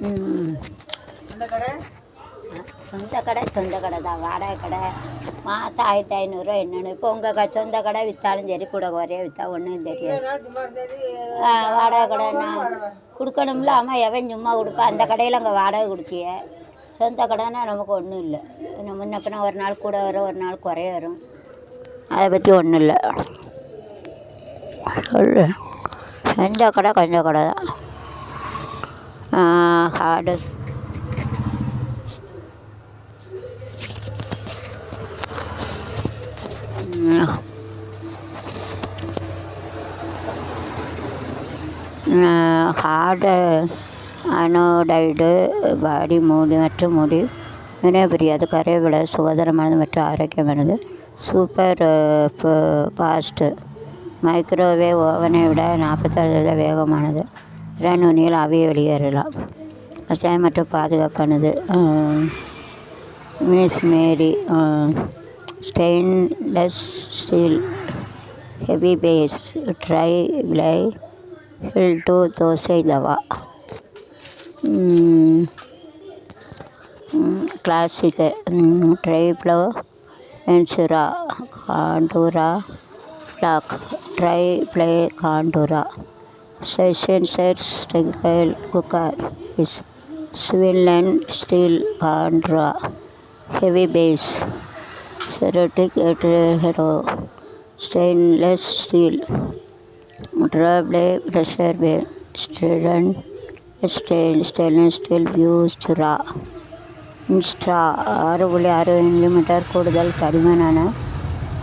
ம். சொந்த கடை தான். வாடகை கடை மாதம் 1500 என்னென்னு. இப்போ உங்கள் சொந்த கடை விற்றாலும் சரி, கூட குறைய விற்றா ஒன்றும் தெரியாது. வாடகை கடைன்னா கொடுக்கணும்ல. ஆமாம், எவன் சும்மா கொடுப்பா? அந்த கடையில் அங்கே வாடகை கொடுத்திய. சொந்த கடைன்னா நமக்கு ஒன்றும் இல்லை. முன்ன பின்ன ஒரு நாள் கூட வரும், ஒரு நாள் குறைய வரும். அதை பற்றி ஒன்றும் இல்லை. சொந்த கடை கொஞ்சம் கடை தான். காடு ஹார்டு அனோடைடு பாடி மூடி மற்றும் முடி வினைபுரியாது, கரைவிட சுகாதாரமானது மற்றும் ஆரோக்கியமானது. சூப்பர் ஃபாஸ்ட்டு மைக்ரோவேவ் ஓவனை விட 46% வேகமானது. 2 நுனியில் ஆவியை வெளியேறலாம். அசாயம் மற்றும் பாதுகாப்பானது. மிஸ் மேரி stainless steel heavy base tri ply ஹில் டு தோசை தவா. கிளாசிக்கு ட்ரைப்ளோ என்சுரா காண்டூரா ஃப்ளாக் ட்ரை ப்ளே காண்டூரா சென்சர் ஸ்டெயில் குக்கர் இஸ் ஸ்வில்லன் ஸ்டீல் காண்ட்ரா ஹெவி பேஸ் செரோட்டிக் ஹெரோ ஸ்டெயின்லெஸ் ஸ்டீல் ட்ரப்ளே ப்ரெஷர் ஸ்டெரன் ஸ்டெயின்லெஸ் ஸ்டீல் வியூஸ்ரா இன்ஸ்ட்ரா 6.6 மில்லிமீட்டர் கூடுதல் தடிமனான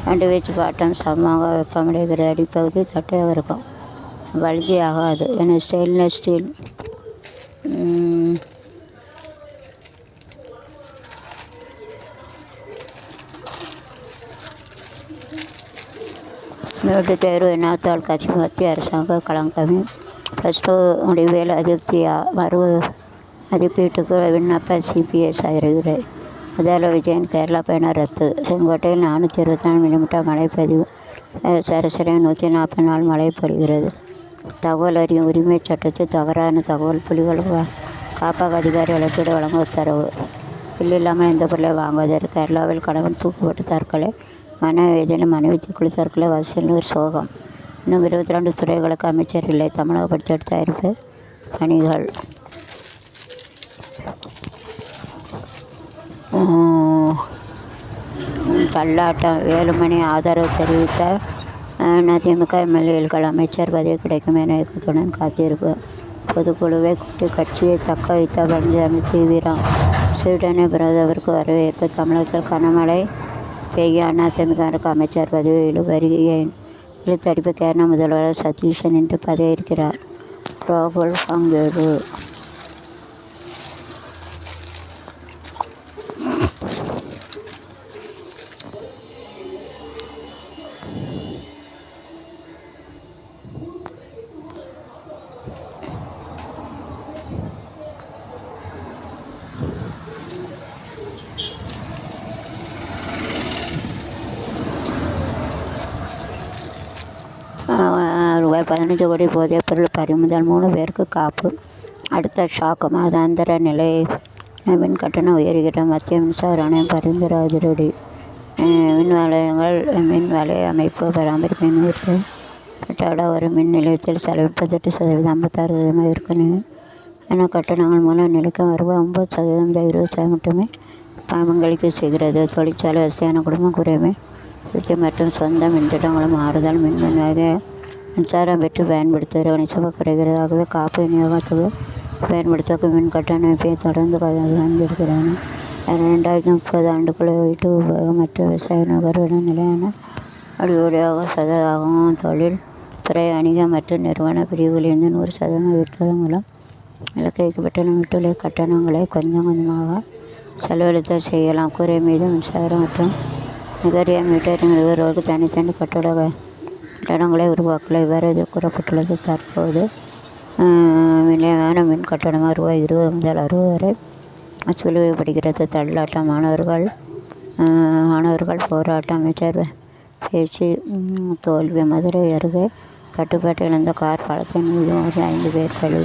சாண்ட்விச் பாட்டம் சமமாக வெப்பமடைகிற அடிப்பகுதி தட்டையாக இருக்கும். வழுதி ஆகாது என ஸ்டெயின்லெஸ் ஸ்டீல். மேட்டு தேர்வு வினாத்தாள் கட்சி மத்திய அரசாங்க களங்கமி +2 முடிவில் மதிப்பீட்டுக்கு விண்ணப்ப சிபிஎஸ் அறிவுரை. முதல்வர் விஜயன் கேரளா பயணம் ரத்து. செங்கோட்டையில் 424 மில்லிமீட்டர் மழைப்பதிவு. சராசரி 144 மழை பொழிகிறது. தகவல் அறியும் உரிமை சட்டத்தில் தவறான தகவல். புலிகள் காப்பக அதிகாரிகளுக்கு வழங்க உத்தரவு. பில் இல்லாமல் எந்த பொருளை வாங்குவதற்கு. கேரளாவில் கணவன் தூக்கப்பட்டு தற்கொலை. மனவேதனை மனைவி தீக்குழி தற்கொலை. வசூல் சோகம். இன்னும் 22 துறைகளுக்கு அமைச்சர் இல்லை. தமிழக பட்ஜெட் தயாரிப்பு பணிகள். தள்ளாட்டம். வேலுமணி ஆதரவு தெரிவித்தார். அதிமுக எம்எல்ஏக்கள் அமைச்சர் பதவி கிடைக்கும் என இயக்கத்துடன் காத்திருப்பு. பொதுக்குழுவை கூட்டி கட்சியை தக்க வைத்த பழனிசாமி தீவிரம். ஸ்வீடனை பிரதமருக்கு வரவேற்பு. தமிழகத்தில் கனமழை பெய்ய அதிமுகவிற்கு அமைச்சர் பதவி இழுத்தடிப்பு. கேரள முதல்வர் சதீஷன் இன்று பதவியேற்கிறார். ராகுல் பங்கேற்பு. ரூபாய் 15 கோடி போதைப் பொருள் பறிமுதல். 3 பேருக்கு காப்பு. அடுத்த ஷாக். மாதாந்திர நிலை மின் கட்டணம் உயர்கிற மத்திய மின்சார ஆணையம் பரிந்துரை அதிரடி. மின் வலைய அமைப்பு பராமரிப்பு நிறுத்தி கட்டாட ஒரு மின் நிலையத்தில் செலவு 38%, 56% விற்பனை என கட்டணங்கள் மூலம் நிலைக்கும் வருவாய் 9%, 20% மட்டுமே பங்களிக்க செய்கிறது. தொழிற்சாலை வசதியான குடும்பம் குறைமை மற்றும் சொந்த மின்திட்டங்களும் மாறுதல். மின்சாரம் பெற்று பயன்படுத்துகிற நிச்சயமாக குறைகிறது. ஆகவே காப்பு விநியோகத்துக்கு பயன்படுத்த மின் கட்டண அமைப்பை தொடர்ந்து பயன்படுத்துகிறாங்க. 2030 ஆண்டுக்குள் வீட்டு உபயோகம் மற்றும் விவசாய நுகர்வு நிலையான அடிப்படையாக சதவீதமாகவும் தொழில் துறை வணிக மற்றும் நிறுவன பிரிவுகளிலிருந்து 100% உயர்த்துவதன் மூலம் இலக்கு வைக்கப்பட்டுள்ள வீட்டுள்ள கட்டணங்களை கொஞ்சம் கொஞ்சமாக செலவழித்தல் செய்யலாம். கூரை மீது மின்சாரம் மற்றும் நுகர்வு மீட்டரிங் நுகர்வோருக்கு தனித்தனி கட்டடங்களை உருவாக்கல. இவ்வாறு இது கூறப்பட்டுள்ளது. தற்போது நிலையான மின் கட்டணமாக ரூபாய் 20 முதல் 60 வரை வசூலிக்கப்படுகிறது. தள்ளாட்டம். மாணவர்கள் போராட்டம். அமைச்சர் பேச்சு தோல்வி. மதுரை அருகே கட்டுப்பாட்டை இழந்த கார் பாலத்தின் மீது 5 பேர் பலி.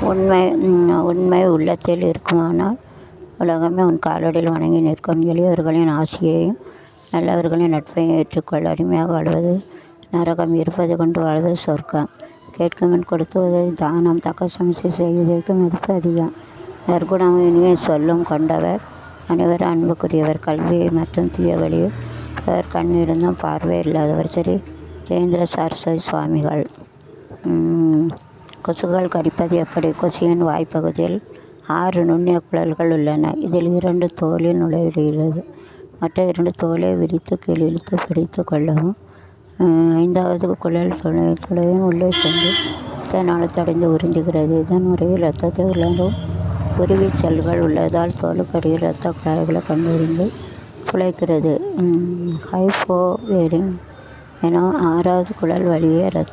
உண்மை உள்ளத்தில் இருக்குமானால் உலகமே உன் காலடியில் வணங்கி நிற்கும். எளியவர்களின் ஆசியையும் நல்லவர்களின் நட்பையும் ஏற்றுக்கொள். அடிமையாக வாழ்வது நரகம், இருப்பது கொண்டு வாழ்வது சொர்க்கம். கேட்குமின் கொடுத்துவதை தானம், தக்க சமச்சை செய்வதற்கு மதிப்பு அதிகம். நற்குணமும் இனிய சொல்லும் கொண்டவர் அனைவரும் அன்புக்குரியவர். கல்வியை மற்றும் தீய வழியில் அவர் கண் இருந்தும் பார்வை இல்லாதவர். ஸ்ரீ ஜெயேந்திர சரஸ்வதி சுவாமிகள். கொசுக்கள் கடிப்பது எப்படி? கொசுவின் வாய்ப்பகுதியில் 6 நுண்ணிய குழல்கள் உள்ளன. இதில் 2 தோலில் நுழைவிடுகிறது. மற்ற 2 தோலை விரித்து கீழ் இழுத்து பிடித்து கொள்ளவும். 5வது குழல் துளையின் உள்ளே சென்று இரத்த நாளத்தடைந்து உறிஞ்சுகிறது. இதன் முறையில் இரத்தத்தை உள்ளதும் உருவி செல்கள் உள்ளதால் தோலுக்கடியில் இரத்த குழாய்களை கண்டறிந்து துளைக்கிறது. ஹைப்போவேரிங் என 6வது குழல் வழியே இரத்த